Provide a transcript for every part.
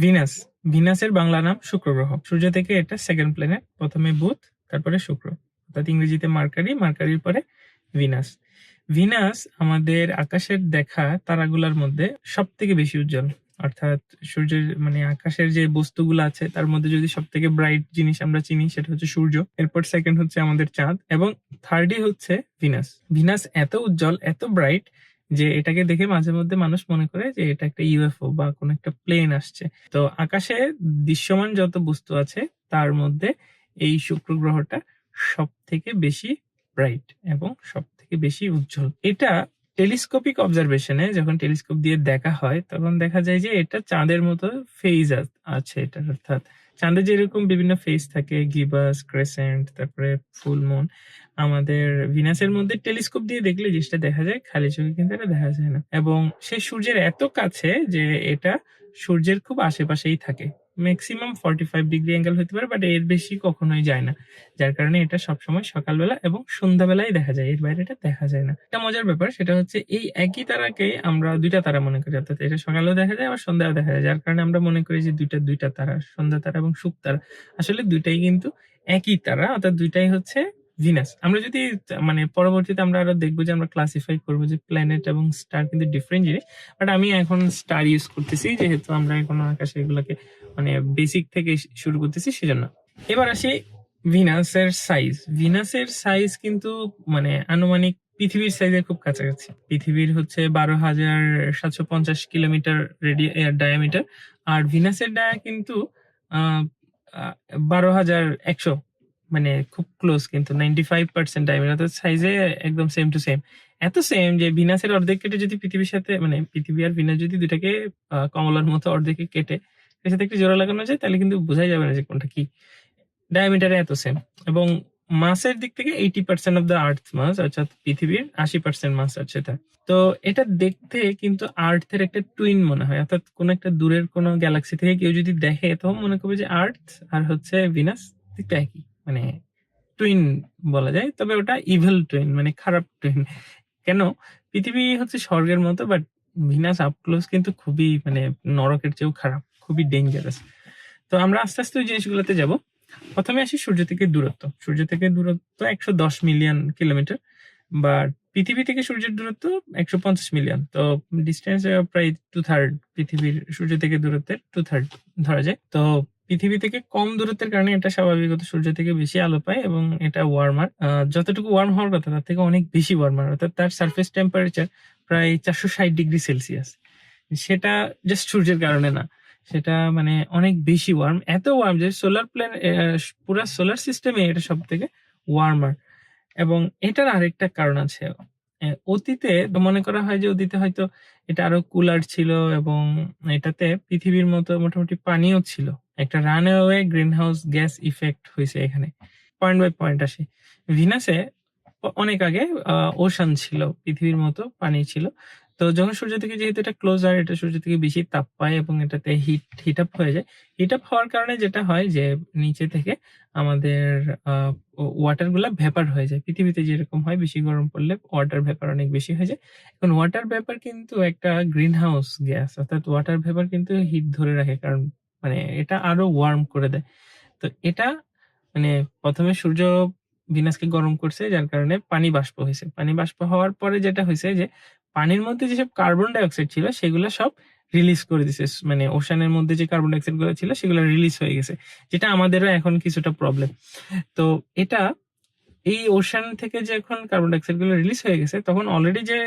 Venus. ভিনাসের Bangla নাম শুক্র গ্রহ। সূর্য থেকে এটা সেকেন্ড প্ল্যানেট, প্রথমে বুধ, তারপরে শুক্র, অর্থাৎ ইংরেজিতে মার্কারি, মার্কারির পরে ভিনাস। ভিনাস আমাদের আকাশের দেখা তারাগুলোর মধ্যে সব থেকে বেশি উজ্জ্বল, অর্থাৎ সূর্যের মানে আকাশের যে বস্তুগুলো আছে তার মধ্যে যদি সব থেকে ব্রাইট জিনিস আমরা চিনি সেটা হচ্ছে সূর্য, এরপর সেকেন্ড হচ্ছে আমাদের চাঁদ, এবং থার্ডই হচ্ছে ভিনাস। ভিনাস এত উজ্জ্বল, এত ব্রাইট যে এটাকে দেখে মাঝে মধ্যে মানুষ মনে করে যে এটা একটা ইউএফও বা কোনো একটা প্লেন আসছে। তো আকাশে দৃশ্যমান যত বস্তু আছে তার মধ্যে এই শুক্র গ্রহটা সব থেকে বেশি ব্রাইট এবং সব থেকে বেশি উজ্জ্বল। এটা টেলিস্কোপিক অবজারভেশনে যখন টেলিস্কোপ দিয়ে দেখা হয় তখন দেখা যায় যে এটা চাঁদের মতো ফেজ আছে এটা, অর্থাৎ চাঁদের যেরকম বিভিন্ন ফেজ থাকে, গিবাস, ক্রেসেন্ট, তারপরে ফুল মুন, আমাদের ভিনাসের মধ্যে টেলিস্কোপ দিয়ে দেখলে জিনিসটা দেখা যায়, খালি চোখে কিন্তু এটা দেখা যায় না। এবং সে সূর্যের এত কাছে যে এটা সূর্যের খুব আশেপাশেই থাকে। ম্যাক্সিমাম 45 ডিগ্রি অ্যাঙ্গেল হতে পারে, বাট এর বেশি কখনোই যায় না, যার কারণে এটা সবসময় সকালবেলা এবং সন্ধ্যাবেলায় দেখা যায়, এর বাইরে এটা দেখা যায় না। একটা মজার ব্যাপার সেটা হচ্ছে এই একই তারাকে আমরা দুইটা তারা মনে করি, অর্থাৎ এটা সকালেও দেখা যায় আবার সন্ধ্যাও দেখা যায়, যার কারণে আমরা মনে করি যে দুইটা তারা, সন্ধ্যা তারা এবং শুক তারা। আসলে দুইটাই কিন্তু একই তারা, অর্থাৎ দুইটাই হচ্ছে ভিনাস। আমরা যদি মানে পরবর্তীতে আমরা আরো দেখবো যে আমরা ক্লাসিফাই করবো যে প্ল্যানেট এবং স্টার কিন্তু ডিফারেন্ট জিনিস, বাট আমি এখন স্টার ইউজ করতেছি যেহেতু আমরা এখন আকাশে এগুলোকে মানে বেসিক থেকে শুরু করতেছি সেজন্য। এবার আসি ভিনাসের সাইজ। ভিনাসের সাইজ কিন্তু মানে আনুমানিক পৃথিবীর সাইজের খুব কাছাকাছি। পৃথিবীর হচ্ছে 12,750 কিলোমিটার ডায়ামিটার, আর ভিনাসের ডায়া কিন্তু 12,100, মানে খুব ক্লোজ, কিন্তু 95% ডায়ামিটার, অর্থাৎ সাইজে একদম সেম টু সেম। এত সেম যে ভিনাসের অর্ধেক কেটে যদি পৃথিবীর সাথে মানে পৃথিবী আর ভিনাস যদি দুটাকে কমলার মতো অর্ধেকে কেটে এর সাথে একটু জোড়া লাগানো যায় তাহলে কিন্তু বোঝাই যাবে না যে কোনটা কি। ডায়ামিটারে এত সেম। এবং মাসের দিক থেকে 80% অফ দ্য আর্থ মাস, অর্থাৎ পৃথিবীর 80% মাস আছে তার। তো এটা দেখতে কিন্তু আর্থের একটা টুইন মনে হয়, অর্থাৎ কোন একটা দূরের কোন গ্যালাক্সি থেকে কেউ যদি দেখে তখন মনে করবে যে আর্থ আর হচ্ছে ভিনাস দেখতে একই, মানে টুইন বলা যায়। তবে ওটা ইভিল টুইন, মানে খারাপ টুইন। কেন? পৃথিবী হচ্ছে স্বর্গের মতো, বাট ভিনাস আপ ক্লোজ কিন্তু খুবই মানে নরকের চেয়েও খারাপ, খুবই ডেঞ্জারাস। তো আমরা আস্তে আস্তে ওই জিনিসগুলোতে যাব। প্রথমে আসি সূর্য থেকে দূরত্ব। সূর্য থেকে দূরত্ব 110 মিলিয়ন কিলোমিটার, বাট পৃথিবী থেকে সূর্যের দূরত্ব 150 মিলিয়ন। তো ডিস্টেন্স প্রায় 2/3 পৃথিবীর সূর্য থেকে দূরত্বের 2/3 ধরা যায়। তো পৃথিবী থেকে কম দূরত্বের কারণে এটা স্বাভাবিকত সূর্য থেকে বেশি আলো পায় এবং এটা ওয়ার্মার। যতটুকু ওয়ার্ম হওয়ার কথা তার থেকে অনেক বেশি ওয়ার্মার, অর্থাৎ তার সারফেস টেম্পারেচার প্রায় 460 ডিগ্রি সেলসিয়াস। সেটা জাস্ট সূর্যের কারণে না, সেটা মানে অনেক বেশি ওয়ার্ম, এত ওয়ার্ম যে সোলার প্ল্যান পুরা সোলার সিস্টেমে এটা সব থেকে ওয়ার্মার। এবং এটার আরেকটা কারণ আছে। অতীতে মনে করা হয় যে অতীতে হয়তো এটা আরো কুলার ছিল এবং এটাতে পৃথিবীর মতো মোটামুটি পানিও ছিল। একটা runway green house gas effect হয়েছে এখানে। পয়েন্ট বাই পয়েন্ট আসি। ভিনাসে অনেক আগে ওশান ছিল, পৃথিবীর মতো পানি ছিল। তো যখন সূর্য থেকে যেহেতু এটা ক্লোজার, এটা সূর্য থেকে বেশি তাপ পায় এবং এটাতে হিট আপ হয়ে যায়। হিট আপ হওয়ার কারণে যেটা হয় যে নিচে থেকে আমাদের ওয়াটার গুলা ভেপার হয়ে যায়। পৃথিবীতে যেরকম হয় বেশি গরম পড়লে ওয়াটার ভেপার অনেক বেশি হয়ে যায়। এখন ওয়াটার ভেপার কিন্তু একটা গ্রিন হাউস গ্যাস, অর্থাৎ ওয়াটার ভেপার কিন্তু হিট ধরে রাখে, কারণ মানে এটা আরো ওয়ার্ম করে দেয়। তো এটা মানে প্রথমে সূর্য ভিনাসকে গরম করছে, যার কারণে পানি বাষ্প হয়েছে। পানি বাষ্প হওয়ার পরে যেটা হয়েছে যে পানির মধ্যে যেসব কার্বন ডাই অক্সাইড ছিল সেগুলো সব রিলিজ করে দিছে, মানে ওশানের মধ্যে যে কার্বন ডাই অক্সাইড গুলো ছিল সেগুলো রিলিজ হয়ে গেছে, যেটা আমাদেরও এখন কিছুটা প্রবলেম। তো এটা এই ওশান থেকে যখন কার্বন ডাই অক্সাইড গুলো রিলিজ হয়ে গেছে তখন অলরেডি যে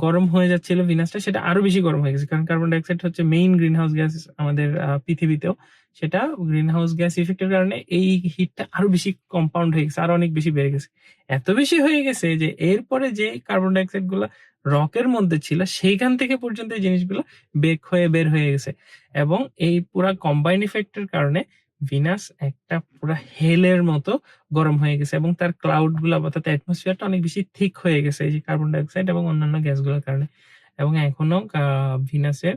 গরম হয়ে যাচ্ছিল ভিনাসটা, সেটা আরো বেশি গরম হয়ে গেছে, কারণ কার্বন ডাই অক্সাইড হচ্ছে মেইন গ্রিন হাউস গ্যাস আমাদের পৃথিবীতেও। সেটা গ্রিন হাউস গ্যাস ইফেক্টের কারণে এই হিটটা আরো বেশি কম্পাউন্ড হয়ে গেছে, আরো অনেক বেশি বেড়ে গেছে। এত বেশি হয়ে গেছে যে এরপরে যে কার্বন ডাই অক্সাইড গুলো রকের মধ্যে ছিল সেইখান থেকে পর্যন্ত এই জিনিসগুলো বের হয়ে গেছে। এবং এই পুরা কম্বাইন ইফেক্টের কারণে ভিনাস একটা পুরা হেলের মতো গরম হয়ে গেছে এবং তার ক্লাউড গুলা অর্থাৎ অ্যাটমসফিয়ারটা অনেক বেশি থিক হয়ে গেছে এই যে কার্বন ডাই অক্সাইড এবং অন্যান্য গ্যাসগুলোর কারণে। এবং এখনো ভিনাসের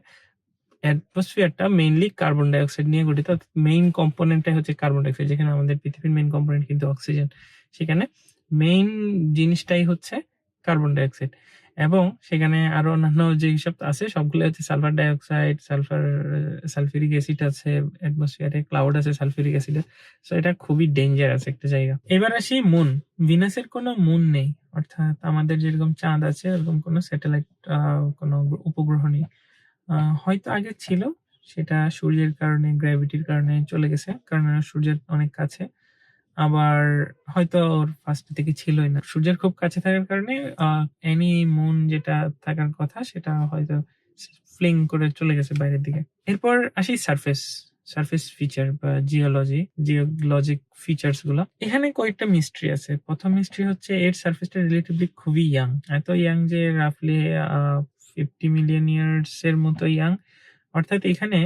অ্যাটমসফিয়ারটা মেইনলি কার্বন ডাই অক্সাইড নিয়ে গঠিত, মেইন কম্পোনেন্টটাই হচ্ছে কার্বন ডাই অক্সাইড। যেখানে আমাদের পৃথিবীর মেইন কম্পোনেন্ট কিন্তু অক্সিজেন, সেখানে মেইন জিনিসটাই হচ্ছে কার্বন ডাই অক্সাইড। এবং সেখানে আরো অন্যান্য যেসব আছে সবগুলো হচ্ছে সালফার ডাইঅক্সাইড, সালফিউরিক অ্যাসিড আছে, অ্যাটমসফিয়ারে ক্লাউড আছে সালফিউরিক অ্যাসিডের। সো এটা খুবই ডেঞ্জারাস একটা জায়গা। এবার আসি মুন। ভিনাসের কোনো মুন নেই। অর্থাৎ আমাদের যেরকম চাঁদ আছে ওরকম কোনো স্যাটেলাইট কোনো উপগ্রহ নেই। হয়তো আগে ছিল, সেটা সূর্যের কারণে, গ্র্যাভিটির কারণে চলে গেছে। কারণ সূর্যের অনেক কাছে। আবার হয়তো ওর ফার্স্ট থেকে ছিলই না। সূর্যের খুব কাছে থাকার কারণে আ এনি মুন যেটা থাকার কথা সেটা হয়তো ফ্লিং করে চলে গেছে বাইরের দিকে। এরপর আসি সারফেস। সারফেস ফিচার বা জিওলজিক ফিচারস গুলা। এখানে কয়েকটা মিস্ট্রি আছে। ১ম মিস্ট্রি হচ্ছে এর সারফেসটা রিলেটিভলি খুবই ইয়াং। এত ইয়াং যে রাফলি 50 মিলিয়ন ইয়ার্স এর মতো ইয়াং। অর্থাৎ এখানে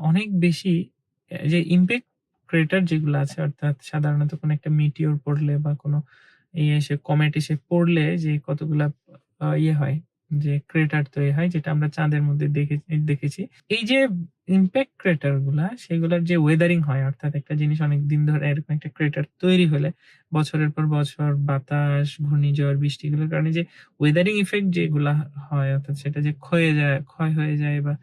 অনেক বেশি যে ইমপ্যাক্ট ক্রেটার যেগুলো আছে, অর্থাৎ সাধারণত কোনো একটা মিটিওর পড়লে বা কোনো এসে কমেট এসে পড়লে যে কতগুলা ইয়ে হয়, যে ক্রেটার তৈরি হয় যেটা আমরা চাঁদের মধ্যে দেখেছি। এই যে ইমপ্যাক্ট ক্রেটার গুলা সেগুলার যে ওয়েদারিং হয়, অর্থাৎ একটা জিনিস অনেকদিন ধরে এরকম একটা ক্রেটার তৈরি হলে বছরের পর বছর বাতাস, ঘূর্ণিঝড়, বৃষ্টিগুলোর কারণে যে ওয়েদারিং ইফেক্ট যেগুলা হয়, অর্থাৎ সেটা যে ক্ষয় হয়ে যায় বা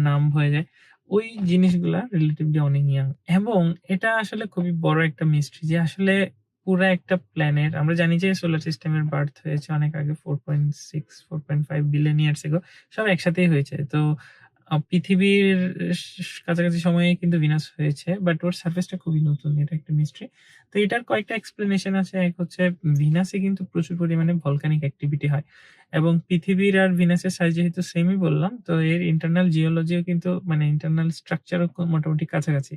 নাম হয়ে যায়, ওই জিনিসগুলা রিলেটিভলি অনেক ইয়াং। এবং এটা আসলে খুবই বড় একটা মিস্ট্রি যে আসলে পুরা একটা প্ল্যানেট, আমরা জানি যে সোলার সিস্টেমের বার্থ হয়েছে অনেক আগে 4.6 4.5 বিলিয়ন ইয়ার্স এগো, সব একসাথেই হয়েছে। তো পৃথিবীর কাছাকাছি সময়ে কিন্তু ভিনাস হয়েছে, বাট ওর সারফেসটা খুবই নতুন, এটা একটা মিস্ট্রি। তো এটার কয়েকটা এক্সপ্লেনেশন আছে। এক হচ্ছে ভিনাসে কিন্তু প্রচুর পরিমাণে ভলকানিক অ্যাক্টিভিটি হয় এবং পৃথিবীর আর ভিনাসের সাইজ যেহেতু সেমই বললাম, তো এর ইন্টারনাল জিওলজিও কিন্তু মানে ইন্টারনাল স্ট্রাকচারও মোটামুটি কাছাকাছি।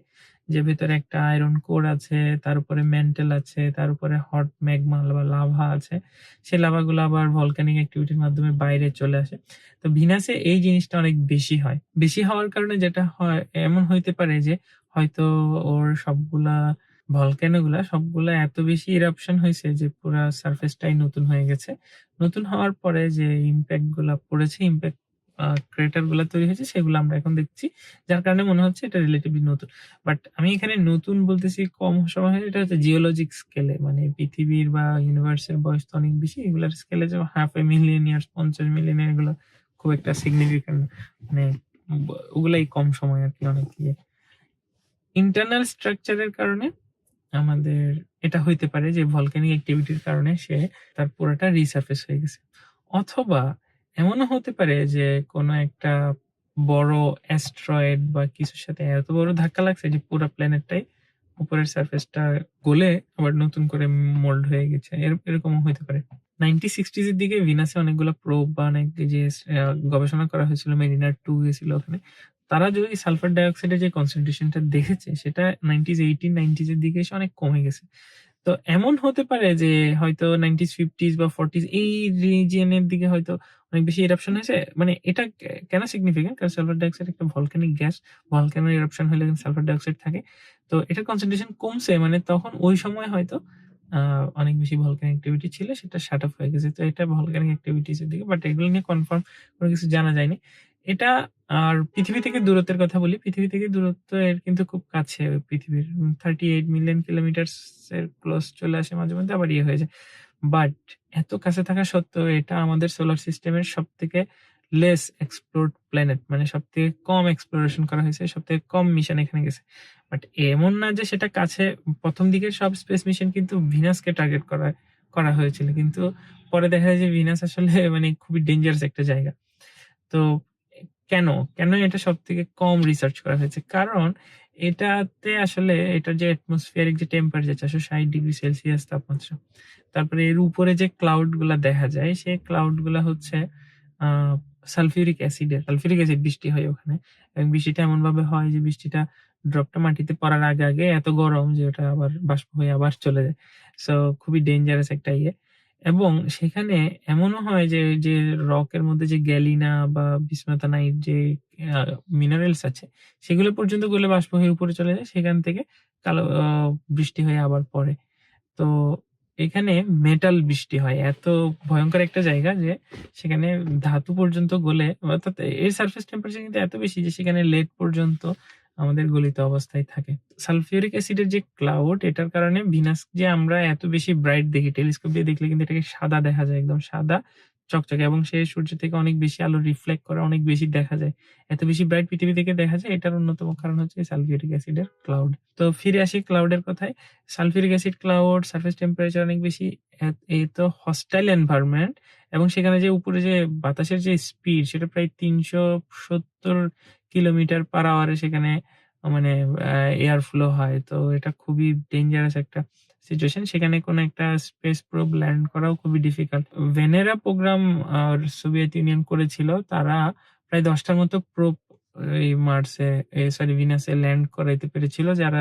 যে ভেতরে একটা আয়রন কোর আছে, তার উপরে ম্যান্টেল আছে, তার উপরে হট ম্যাগমা বা লাভা আছে। সেই লাভাগুলো আবার ভলকানিক অ্যাক্টিভিটির মাধ্যমে বাইরে চলে আসে। তো ভিনাসে এই জিনিসটা অনেক বেশি হয়। বেশি হওয়ার কারণে যেটা হয়, এমন হইতে পারে যে হয়তো ওর ভলক্যানো গুলা সবগুলা এত বেশি ইরাপশন হইছে যে পুরা সারফেসটাই নতুন হয়ে গেছে। নতুন হওয়ার পরে যে ইমপ্যাক্ট গুলা পড়েছে, ইমপ্যাক্ট ক্রেটার গুলা তৈরি হয়েছে সেগুলো আমরা এখন দেখছি। যার কারণে মনে হচ্ছে এটা রিলেটিভলি নতুন। বাট আমি এখানে নতুন বলতেছি কম সময়, এটা হচ্ছে জিওলজিক স্কেলে, মানে পৃথিবীর বা ইউনিভার্সের বয়স তো অনেক বেশি। এগুলার স্কেলে যেমন half a million years, 50 million year, এগুলো খুব একটা সিগনিফিক্যান্ট, মানে ওগুলাই কম সময় আরকি, অনেক ইয়ে। ইন্টারনাল স্ট্রাকচার এর কারণে আমাদের এটা হইতে পারে যে ভলক্যানিক অ্যাক্টিভিটির কারণে তার পুরাটা রিসারফেস হয়ে গেছে। অথবা এমনও হতে পারে যে কোনো একটা বড় অ্যাস্টেরয়েড বা কিছুর সাথে এত বড় ধাক্কা লাগছে যে পুরা প্ল্যানেটটাই উপরের সারফেসটা গলে আবার নতুন করে মোল্ড হয়ে গেছে। এরকমও হইতে পারে। 1960s এর দিকে ভিনাসে অনেকগুলো প্রোব বা অনেক যে গবেষণা করা হয়েছিল, মেরিনার 2 গেছিল ওখানে। তারা যদি সালফার ডাইঅক্সাইডের যে কনসেনট্রেশনটা দেখেছে সেটা 90s এর দিকে এসে অনেক কমে গেছে। তো এমন হতে পারে যে হয়তো 90s, 50s বা 40s এই রিজিয়ন এর দিকে হয়তো অনেক বেশি এরাপশন হয়েছে। মানে এটা কেন সিগনিফিক্যান্ট? কারণ সালফার ডাইঅক্সাইড একটা ভলক্যানিক গ্যাস। ভলক্যানোর এরাপশন হলে কিন্তু সালফার ডাইঅক্সাইড থাকে। তো এটার কনসেনট্রেশন কমছে, মানে তখন ওই সময় হয়তো আ অনেক বেশি ভলক্যানিক অ্যাক্টিভিটি ছিল, সেটা শাট অফ হয়ে গেছে। তো এটা ভলক্যানিক অ্যাক্টিভিটিস এর দিকে। বাট এগুলো নিয়ে কনফার্ম কোন কিছু জানা যায়নি। এটা আর পৃথিবী থেকে দূরত্বের কথা বলি। পৃথিবী থেকে দূরত্ব এর কিন্তু খুব কাছে পৃথিবীর 38 মিলিয়ন কিলোমিটারস এর ক্লোজ চলে আসে মাঝে মধ্যে, আবার ইয়ে হয়ে যায়। বাট এত কাছে থাকা সত্ত্বেও এটা আমাদের সোলার সিস্টেমের সবথেকে লেস এক্সপ্লোরড প্ল্যানেট, মানে সবথেকে কম এক্সপ্লোরেশন করা হয়েছে, সবথেকে কম মিশন এখানে গেছে। বাট এমন না যে সেটা কাছে। ১ম দিকের সব স্পেস মিশন কিন্তু ভিনাসকে টার্গেট করা হয়েছিল। কিন্তু পরে দেখা যায় যে ভিনাস আসলে মানে খুবই ডেঞ্জারাস একটা জায়গা। তো কেন? কেন এটা সবথেকে কম রিসার্চ করা হয়েছে? কারণ এটাতে আসলে এটার যে অ্যাটমসফিয়ারিক যে টেম্পারেচার ৪৬০ ডিগ্রি সেলসিয়াস তাপমাত্রা। তারপরে এর উপরে যে ক্লাউড গুলা দেখা যায়, সেই ক্লাউড গুলা হচ্ছে আ সালফিউরিক অ্যাসিড বৃষ্টি হয় ওখানে। এবং বৃষ্টিটা এমনভাবে হয় যে বৃষ্টিটা ড্রপটা মাটিতে পড়ার আগে এত গরম যে ওটা আবার বাষ্প হয়ে আবার চলে যায়। সো খুবই ডেঞ্জারাস একটা ইয়ে। এবং সেখানে এমনও হয় যে, যে রকের মধ্যে যে গ্যালিনা বা বিস্ময়তানাইট যে আ মিনারেলস আছে, সেগুলো পর্যন্ত গলে বাষ্প হয়ে উপরে চলে যায়। সেখান থেকে কালো বৃষ্টি হয়ে আবার পড়ে। তো এখানে মেটাল বৃষ্টি হয়। এত ভয়ংকর একটা জায়গা যে সেখানে ধাতু পর্যন্ত গলে, অর্থাৎ এর সারফেস টেম্পারেচার কিন্তু এত বেশি যে সেখানে লেড পর্যন্ত আমাদের গলিত অবস্থায় থাকে। সালফিউরিক অ্যাসিডের যে ক্লাউড, এটার কারণে ভিনাস যে আমরা এত বেশি ব্রাইট দেখি, টেলিস্কোপ দিয়ে দেখলে কিন্তু এটাকে সাদা দেখা যায়, একদম সাদা চকচকে এবং সে সূর্য থেকে অনেক বেশি আলো রিফ্লেক্ট করে, অনেক বেশি দেখা যায়। এত বেশি ব্রাইট পৃথিবী থেকে দেখা যায়, এটার অন্যতম কারণ হচ্ছে সালফিউরিক অ্যাসিডের ক্লাউড। তো ফিরে আসি ক্লাউডের কথায়। Sulphuric acid cloud, surface temperature অনেক বেশি, এ তো হস্টাইল এনভায়রনমেন্ট এবং সেখানে যে উপরে যে বাতাসের যে স্পিড সেটা প্রায় ৩৭০ কিলোমিটার/আওয়ারে সেখানে মানে এয়ার ফ্লো হয়। তো এটা খুবই ডেঞ্জারাস একটা সিচুয়েশন। সেখানে কোনো একটা স্পেস প্রোব ল্যান্ড করাও খুবই ডিফিকাল্ট। ভেনেরা প্রোগ্রাম সোভিয়েত ইউনিয়ন করেছিল। তারা প্রায় ১০ টার মতো প্রোব এই মার্সে সরি ভিনাসে ল্যান্ড করাইতে পেরেছিল। যারা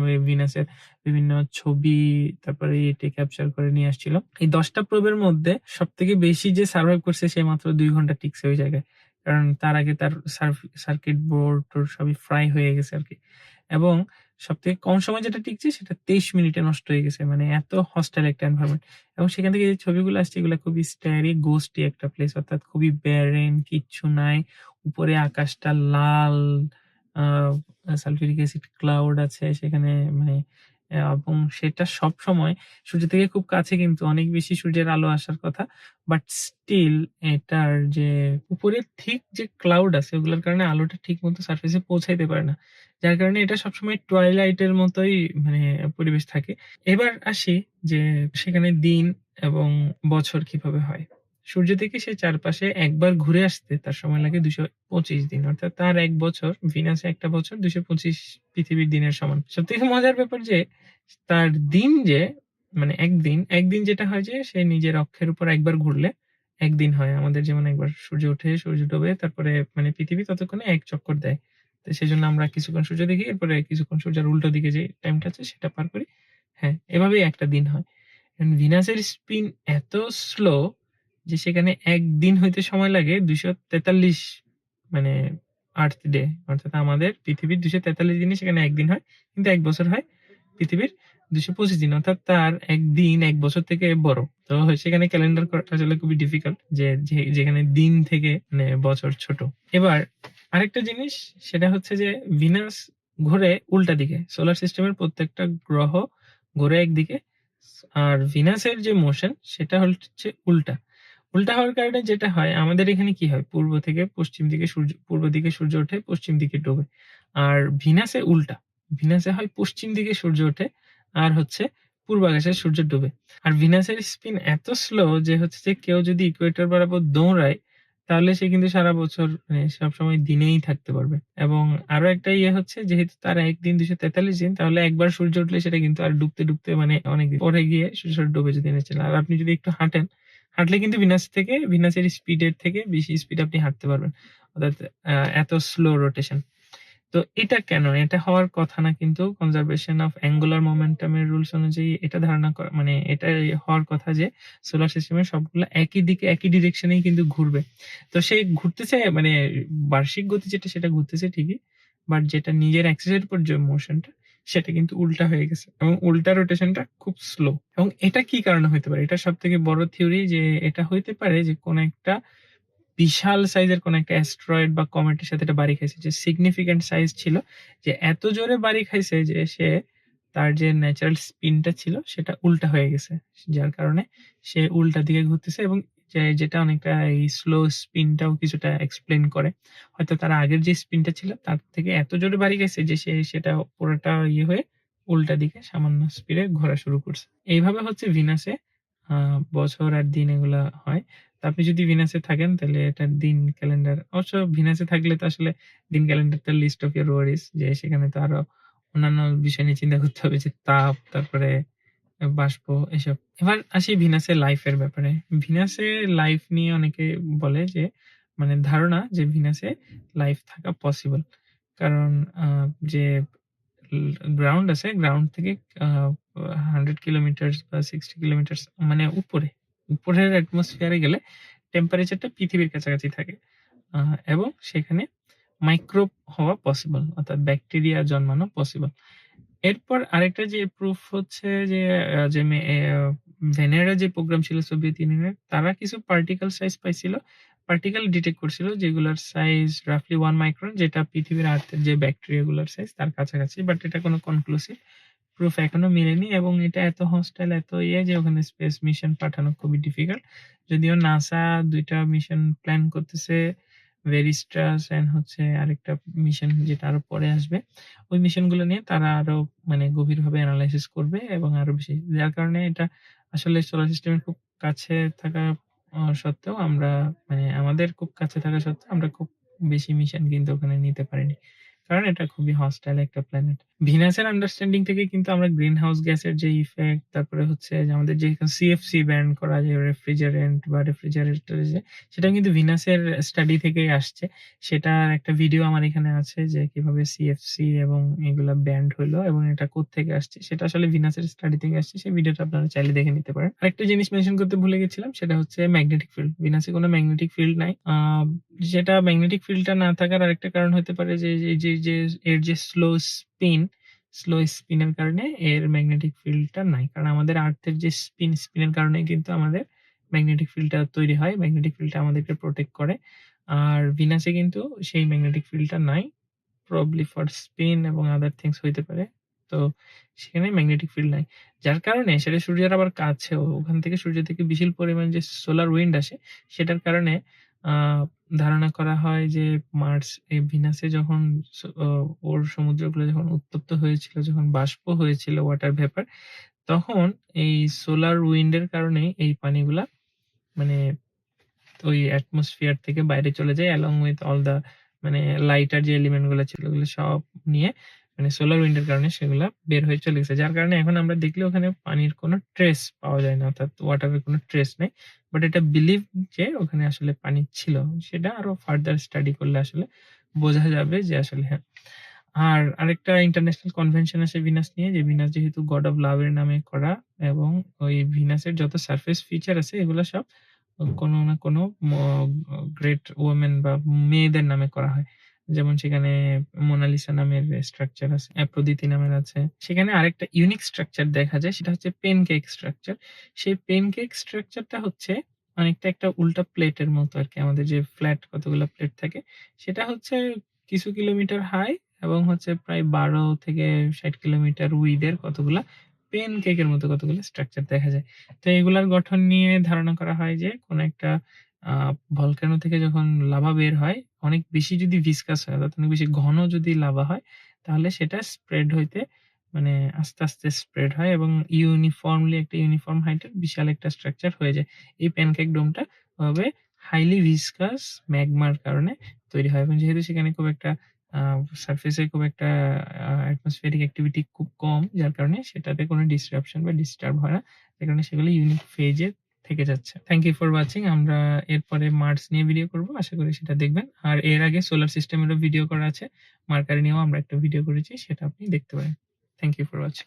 ওই ভিনাসের বিভিন্ন ছবি তারপরে এটি ক্যাপচার করে নিয়ে আসছিল। এই ১০ টা প্রোবের মধ্যে সবথেকে বেশি যে সার্ভাইভ করছে সে মাত্র ২ ঘন্টা টিকছে ওই জায়গায়। কারণ তার আগে তার সার্কিট বোর্ড সবই ফ্রাই হয়ে গেছে আরকি। এবং সবথেকে কম সময় যেটা টিকছে সেটা ২৩ মিনিটে নষ্ট হয়ে গেছে। মানে এত হস্টাইল একটা এনভায়রনমেন্ট। এবং সেখান থেকে যে ছবিগুলো আসছে এগুলা খুবই স্ট্যারি গোস্টি একটা প্লেস, অর্থাৎ খুবই ব্যারেন, কিচ্ছু নাই। উপরে আকাশটা লাল, আ সালফিউরিক অ্যাসিড ক্লাউড আছে সেখানে, মানে এবং সেটা সবসময় সূর্য থেকে খুব কাছে, কিন্তু অনেক বেশি সূর্যের আলো আসার কথা। বাট স্টিল এটার যে উপরে থিক যে ক্লাউড আছে ওগুলোর কারণে আলোটা ঠিকমতো সারফেসে পৌঁছাইতে পারে না। যার কারণে এটা সবসময় টুয়াইলাইট এর মতোই মানে পরিবেশ থাকে। এবার আসি যে সেখানে দিন এবং বছর কিভাবে হয়। সূর্য থেকে সে চারপাশে একবার ঘুরে আসতে তার সময় লাগে ২২৫ দিন। অর্থাৎ তার ১ বছর, ভিনাসে একটা বছর ২২৫ পৃথিবীর দিনের সমান। সবথেকে মজার ব্যাপার যে তার দিন যে মানে একদিন যেটা হয় যে সে নিজের অক্ষের উপর একবার ঘুরলে ১ দিন হয়। আমাদের যেমন একবার সূর্য ওঠে, সূর্য ডোবে, তারপরে মানে পৃথিবী ততক্ষণে ১ চক্কর দেয়। তো সেজন্য আমরা কিছুক্ষণ সূর্য দেখি, এরপরে কিছুক্ষণ সূর্যের উল্টো দিকে যে টাইমটা আছে সেটা পার করি। হ্যাঁ, এভাবেই একটা দিন হয়। ভিনাসের স্পিন এত স্লো যে সেখানে ১ দিন হইতে সময় লাগে ২৪৩ মানে আর্থ ডে। অর্থাৎ আমাদের পৃথিবীর ২৪৩ দিনে সেখানে ১ দিন হয়। কিন্তু ১ বছর হয় পৃথিবীর ২২৫ দিন। অর্থাৎ তার ১ দিন ১ বছর থেকে বড়। তো সেখানে ক্যালেন্ডার করাটা আসলে খুবই ডিফিকাল্ট, যেখানে দিন থেকে মানে বছর ছোট। এবার আরেকটা জিনিস, সেটা হচ্ছে যে ভিনাস ঘোরে উল্টা দিকে। সোলার সিস্টেমের প্রত্যেকটা গ্রহ ঘোরে একদিকে। আর ভিনাসের যে মোশন সেটা হচ্ছে উল্টা। উল্টা হওয়ার কারণে যেটা হয়, আমাদের এখানে কি হয়? পূর্ব থেকে পশ্চিম দিকে পূর্ব দিকে সূর্য ওঠে, পশ্চিম দিকে ডোবে। আর ভিনাসে উল্টা। ভিনাসে হয় পশ্চিম দিকে সূর্য ওঠে আর হচ্ছে পূর্ব আকাশে সূর্য ডোবে। আর ভিনাসের স্পিন এত স্লো যে হচ্ছে যে কেউ যদি ইকুয়েটর বরাবর দৌড়ায় তাহলে সে কিন্তু সারা বছর মানে সবসময় দিনেই থাকতে পারবে। এবং আরো একটা ইয়ে হচ্ছে, যেহেতু তার ১ দিন ২৪৩ দিন, তাহলে একবার সূর্য উঠলে সেটা কিন্তু আর ডুবতে মানে অনেকদিন পরে গিয়ে সূর্য ডুবে যদি নিচে না। আর আপনি যদি একটু হাঁটলে কিন্তু ভিনাসের স্পিডের থেকে বেশি স্পিড আপনি হাঁটতে পারবেন। অর্থাৎ এত স্লো রোটেশন। তো এটা কেন? এটা হওয়ার কথা না, কিন্তু কনজারভেশন অফ অ্যাঙ্গুলার মোমেন্টাম এর রুলস অনুযায়ী এটা ধারণা করা মানে এটাই হওয়ার কথা যে সোলার সিস্টেমের সবগুলা একই দিকে একই ডিরেকশনেই কিন্তু ঘুরবে। তো সে ঘুরতেছে মানে বার্ষিক গতি যেটা সেটা ঘুরতেছে ঠিকই। বাট যেটা নিজের অ্যাক্সিস এর উপর যে মোশনটা সেটা কিন্তু উল্টা হয়ে গেছে এবং উল্টা রোটেশনটা খুব স্লো। এবং এটা কি কারণে হইতে পারে? এটার সবথেকে বড় থিওরি যে এটা হইতে পারে যে কোন একটা বিশাল সাইজের কোন একটা অ্যাস্টেরয়েড বা কমেটের সাথে এটা বাড়ি খাইছে। যে সিগনিফিক্যান্ট সাইজ ছিল, যে এত জোরে বাড়ি খাইছে যে তার যে ন্যাচারাল স্পিনটা ছিল সেটা উল্টা হয়ে গেছে। যার কারণে সে উল্টা দিকে ঘুরতেছে এবং যেটা অনেকটা এই স্লো স্পিনটাও কিছুটা এক্সপ্লেইন করে। হয়তো তার আগের যে স্পিনটা ছিল তার থেকে এত জোরে বাড়ি খাইছে যে সেটা পুরোটা ইয়ে হয়ে উল্টা দিকে সামান্য স্পিডে ঘোরা শুরু করছে। এইভাবে হচ্ছে ভিনাসে আ বছর আর দিন এগুলা হয়। তো আপনি যদি ভিনাসে থাকেন তাহলে এটার দিন ক্যালেন্ডার, অবশ্য ভিনাসে থাকলে তো আসলে দিন ক্যালেন্ডারটা লিস্ট অফ ইওর ওয়ারিস, যে সেখানে তো আরো অন্যান্য বিষয় নিয়ে চিন্তা করতে হবে, যে তাপ, তারপরে বাষ্প এসব। এবার আসি ভিনাসের লাইফ এর ব্যাপারে। ভিনাসে লাইফ নিয়ে অনেকে বলে যে মানে ধারণা যে ভিনাসে লাইফ থাকা পসিবল। কারণ যে গ্রাউন্ড আছে, গ্রাউন্ড থেকে আ 100 কিলোমিটারস বা 60 কিলোমিটারস মানে উপরের অ্যাটমসফিয়ার এ গেলে টেম্পারেচারটা পৃথিবীর কাছাকাছি থাকে। আ এবং সেখানে মাইক্রোব হওয়া পসিবল, অর্থাৎ ব্যাকটেরিয়া জন্মানো পসিবল। এরপর আরেকটা যে প্রুফ হচ্ছে যে যে ভেনেরা যে প্রোগ্রাম ছিল সোভিয়েত ইউনিয়নের, তারা কিছু পার্টিকেল সাইজ পাইছিল। পার্টিকেল ডিটেক্ট করছিল যেগুলার সাইজ রাফলি 1 মাইক্রন, যেটা পৃথিবীর আর্থের যে ব্যাকটেরিয়া গুলার সাইজ তার কাছাকাছি। বাট এটা কোন কনক্লুসিভ প্রুফ এখনো মেলেনি এবং এটা এত হস্টাইল এত যে ওখানে স্পেস মিশন পাঠানো খুবই ডিফিকাল্ট। যদিও নাসা ২ টা মিশন প্ল্যান করতেছে, ভেরিস্ট্রাস অ্যান্ড হচ্ছে আরেকটা মিশন যেটা আরো পরে আসবে। ওই মিশনগুলো নিয়ে তারা আরো গভীরভাবে এনালাইসিস করবে এবং আরো বেশি, যার কারণে এটা আসলে সোলার সিস্টেমের খুব কাছে থাকা সত্ত্বেও আমরা আমাদের খুব কাছে থাকা সত্ত্বেও আমরা খুব বেশি মিশন কিন্তু ওখানে নিতে পারিনি। কারণ এটা খুবই হস্টাইল একটা প্ল্যানেট। ভিনাসের আন্ডারস্ট্যান্ডিং থেকে কিন্তু আমরা গ্রিন হাউস গ্যাসের যে ইফেক্ট, তারপরে হচ্ছে যে আমাদের যে সিএফসি ব্যান করা যে রেফ্রিজারেন্ট বা রেফ্রিজারেটর সেটা কিন্তু ভিনাসের স্টাডি থেকেই আসছে। সেটার একটা ভিডিও আমার এখানে আছে যে কিভাবে সিএফসি এবং এগুলা ব্যান্ড হইলো এবং এটা কোত্থেকে আসছে। সেটা আসলে ভিনাসের স্টাডি থেকে আসছে। সেই ভিডিওটা আপনারা চাইলে দেখে নিতে পারেন। আরেকটা জিনিস মেনশন করতে ভুলে গেছিলাম, সেটা হচ্ছে ম্যাগনেটিক ফিল্ড। ভিনাসে কোনো ম্যাগনেটিক ফিল্ড নাই। যেটা ম্যাগনেটিক ফিল্ডটা না থাকার আরেকটা কারণ হতে পারে যে এর যে স্লো স্পিনের কারণে এর ম্যাগনেটিক ফিল্ডটা নাই। কারণ আমাদের আর্থের যে স্পিনের কারণে কিন্তু আমাদের ম্যাগনেটিক ফিল্ডটা তৈরি হয়। ম্যাগনেটিক ফিল্ডটা আমাদেরকে প্রোটেক্ট করে। আর ভিনাসে কিন্তু সেই ম্যাগনেটিক ফিল্ডটা নাই। প্রবাবলি ফর স্পিন এবং আদার থিংস হইতে পারে। তো সেখানে ম্যাগনেটিক ফিল্ড নাই। যার কারণে সেটা সূর্যের আবার কাছেও। ওখান থেকে সূর্য থেকে বিশাল পরিমাণ যে সোলার উইন্ড আসে, সেটার কারণে আ ধারণা করা হয় যে মার্স এই ভিনাসে যখন স অ ওর সমুদ্রগুলো যখন উত্তপ্ত হয়েছিল, যখন বাষ্প হয়েছিল ওয়াটার ভেপার, তখন এই সোলার উইন্ড এর কারণেই এই পানিগুলা মানে ওই অ্যাটমসফিয়ার থেকে বাইরে চলে যায় along with all the lighter যে এলিমেন্ট গুলা ছিল ওগুলো সব নিয়ে সোলার উইন্ড এর কারণে সেগুলা বের হয়ে চলে গেছে। যার কারণে এখন আমরা দেখলে ওখানে পানির কোনো ট্রেস পাওয়া যায় না। অর্থাৎ ওয়াটারের কোনো ট্রেস নেই। বাট এটা বিলিভ যে ওখানে আসলে পানি ছিল। সেটা আরো ফার্দার স্টাডি করলে আসলে বোঝা যাবে যে আসলে হ্যাঁ। আর আরেকটা ইন্টারন্যাশনাল কনভেনশন আছে ভিনাস নিয়ে, যে ভিনাস যেহেতু গড অফ লাভ এর নামে করা এবং ওই ভিনাসের যত সারফেস ফিচার আছে এগুলো সব কোনো না কোনো গ্রেট ওমেন বা মেয়েদের নামে করা হয়। যেমন সেখানে মোনালিসা নামের স্ট্রাকচার আছে, অ্যাফ্রোদিতি নামের আছে। সেখানে আরেকটা ইউনিক স্ট্রাকচার দেখা যায়, সেটা হচ্ছে পেনকেক স্ট্রাকচার। সেই পেনকেক স্ট্রাকচারটা হচ্ছে অনেকটা একটা উল্টা প্লেটের মতো আরকি। আমাদের যে ফ্ল্যাট কতগুলা প্লেট থাকে, সেটা হচ্ছে কিছু কিলোমিটার হাই এবং হচ্ছে প্রায় ১২ থেকে ৬০ কিলোমিটার উইথ এর কতগুলা পেনকেকের মতো কতগুলো স্ট্রাকচার দেখা যায়। তো এগুলার গঠন নিয়ে ধারণা করা হয় যে কোন একটা আ ভলক্যানো থেকে যখন লাভা বের হয়, অনেক বেশি যদি ভিসকাস হয় অর্থাৎ অনেক বেশি ঘন যদি লাভা হয়, তাহলে সেটা স্প্রেড হইতে মানে আস্তে স্প্রেড হয় এবং ইউনিফর্মলি একটা ইউনিফর্ম হাইটের বিশাল একটা স্ট্রাকচার হয়ে যায়। এই প্যানকেক ডোমটা ওভাবে হাইলি ভিসকাস ম্যাগমার কারণে তৈরি হয় এবং যেহেতু সেখানে খুব একটা আ সারফেসে খুব একটা অ্যাটমসফিয়ারিক অ্যাক্টিভিটি খুব কম, যার কারণে সেটাতে কোনো ডিসরাপশন বা ডিস্টার্ব হয় না। যে কারণে সেগুলো ইউনিক ফেজ এ থেকে যাচ্ছে। Thank you for watching. আমরা এরপরে মার্স নিয়ে ভিডিও করব। আশা করি সেটা দেখবেন। আর এর আগে সোলার সিস্টেমেরও ভিডিও করা আছে। মার্কারি নিয়েও আমরা একটা ভিডিও করেছি। সেটা আপনি দেখতে পারেন। Thank you for watching.